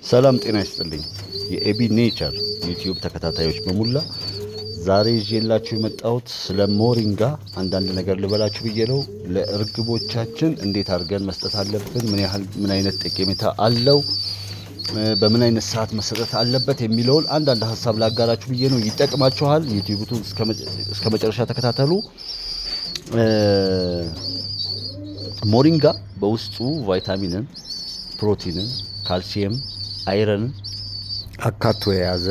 ሰላም ጤና ይስጥልኝ። የኤቢ ኔቸር ዩቲዩብ ተከታታዮች በሙላ ዛሬ ይዤላችሁ የመጣሁት ስለ ሞሪንጋ አንዳንድ ነገር ልበላችሁ ብዬ ነው። ለእርግቦቻችን እንዴት አድርገን መስጠት አለብን፣ ምን አይነት ጠቀሜታ አለው፣ በምን አይነት ሰዓት መሰጠት አለበት የሚለውን አንዳንድ ሀሳብ ላጋራችሁ ብዬ ነው። ይጠቅማችኋል። ዩቲዩቡን እስከ መጨረሻ ተከታተሉ። ሞሪንጋ በውስጡ ቫይታሚንን፣ ፕሮቲንን፣ ካልሲየም፣ አይረን አካቶ የያዘ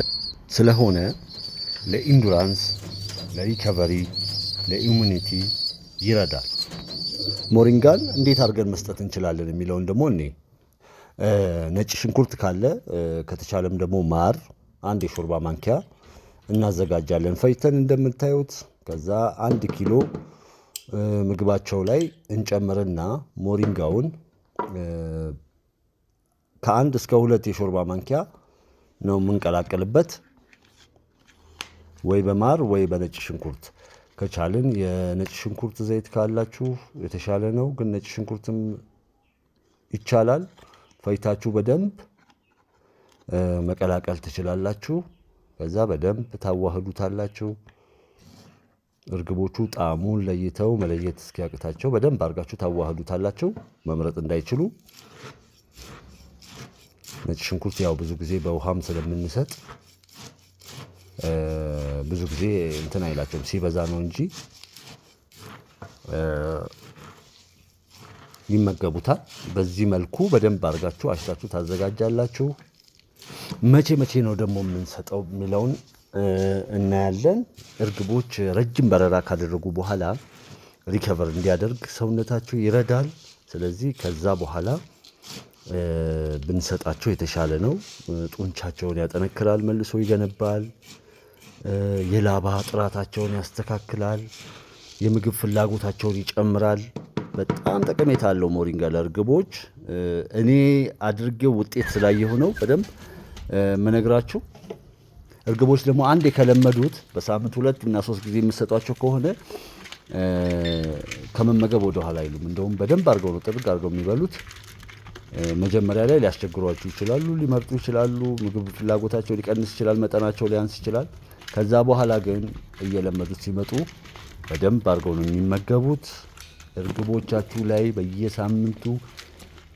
ስለሆነ ለኢንዱራንስ፣ ለሪከቨሪ፣ ለኢሙኒቲ ይረዳል። ሞሪንጋን እንዴት አድርገን መስጠት እንችላለን የሚለውን ደግሞ ነጭ ሽንኩርት ካለ ከተቻለም ደግሞ ማር አንድ የሾርባ ማንኪያ እናዘጋጃለን ፈጭተን እንደምታዩት። ከዛ 1 ኪሎ ምግባቸው ላይ እንጨምርና ሞሪንጋውን ከ1 እስከ 2 የሾርባ ማንኪያ ነው የምንቀላቀልበት፣ ወይ በማር ወይ በነጭ ሽንኩርት። ከቻልን የነጭ ሽንኩርት ዘይት ካላችሁ የተሻለ ነው፣ ግን ነጭ ሽንኩርትም ይቻላል። ፈይታችሁ በደንብ መቀላቀል ትችላላችሁ። ከዛ በደንብ ታዋህዱታላችሁ። እርግቦቹ ጣዕሙን ለይተው መለየት እስኪያቅታቸው በደንብ አድርጋችሁ ታዋህዱታላችሁ፣ መምረጥ እንዳይችሉ። ነጭ ሽንኩርት ያው ብዙ ጊዜ በውሃም ስለምንሰጥ ብዙ ጊዜ እንትን አይላቸውም፣ ሲበዛ ነው እንጂ ይመገቡታል። በዚህ መልኩ በደንብ አድርጋችሁ አሽታችሁ ታዘጋጃላችሁ። መቼ ነው ደግሞ የምንሰጠው የሚለውን እናያለን። እርግቦች ረጅም በረራ ካደረጉ በኋላ ሪከቨር እንዲያደርግ ሰውነታቸው ይረዳል። ስለዚህ ከዛ በኋላ ብንሰጣቸው የተሻለ ነው። ጡንቻቸውን ያጠነክራል፣ መልሶ ይገነባል። የላባ ጥራታቸውን ያስተካክላል። የምግብ ፍላጎታቸውን ይጨምራል። በጣም ጠቀሜታ አለው ሞሪንጋ ለእርግቦች። እኔ አድርጌው ውጤት ስላየሁ ነው በደንብ የምነግራችሁ። እርግቦች ደግሞ አንዴ ከለመዱት በሳምንት 2 እና 3 ጊዜ የምሰጧቸው ከሆነ ከመመገብ ወደ ኋላ አይሉም። እንደውም በደንብ አድርገው ነው ጥርግ አድርገው የሚበሉት። መጀመሪያ ላይ ሊያስቸግሯችሁ ይችላሉ፣ ሊመርጡ ይችላሉ፣ ምግብ ፍላጎታቸው ሊቀንስ ይችላል፣ መጠናቸው ሊያንስ ይችላል። ከዛ በኋላ ግን እየለመዱት ሲመጡ በደንብ አድርገው ነው የሚመገቡት። እርግቦቻችሁ ላይ በየሳምንቱ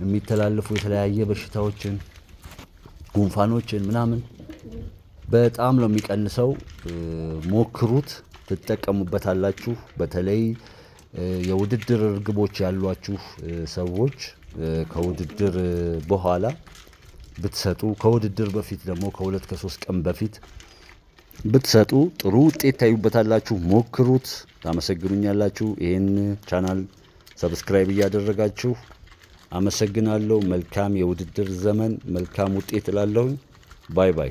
የሚተላለፉ የተለያየ በሽታዎችን፣ ጉንፋኖችን ምናምን በጣም ነው የሚቀንሰው። ሞክሩት፣ ትጠቀሙበታላችሁ። በተለይ የውድድር እርግቦች ያሏችሁ ሰዎች ከውድድር በኋላ ብትሰጡ፣ ከውድድር በፊት ደግሞ ከ2 ከ3 ቀን በፊት ብትሰጡ ጥሩ ውጤት ታዩበታላችሁ። ሞክሩት፣ ታመሰግኑኛላችሁ። ይህን ቻናል ሰብስክራይብ እያደረጋችሁ አመሰግናለሁ። መልካም የውድድር ዘመን፣ መልካም ውጤት እላለሁኝ። ባይ ባይ።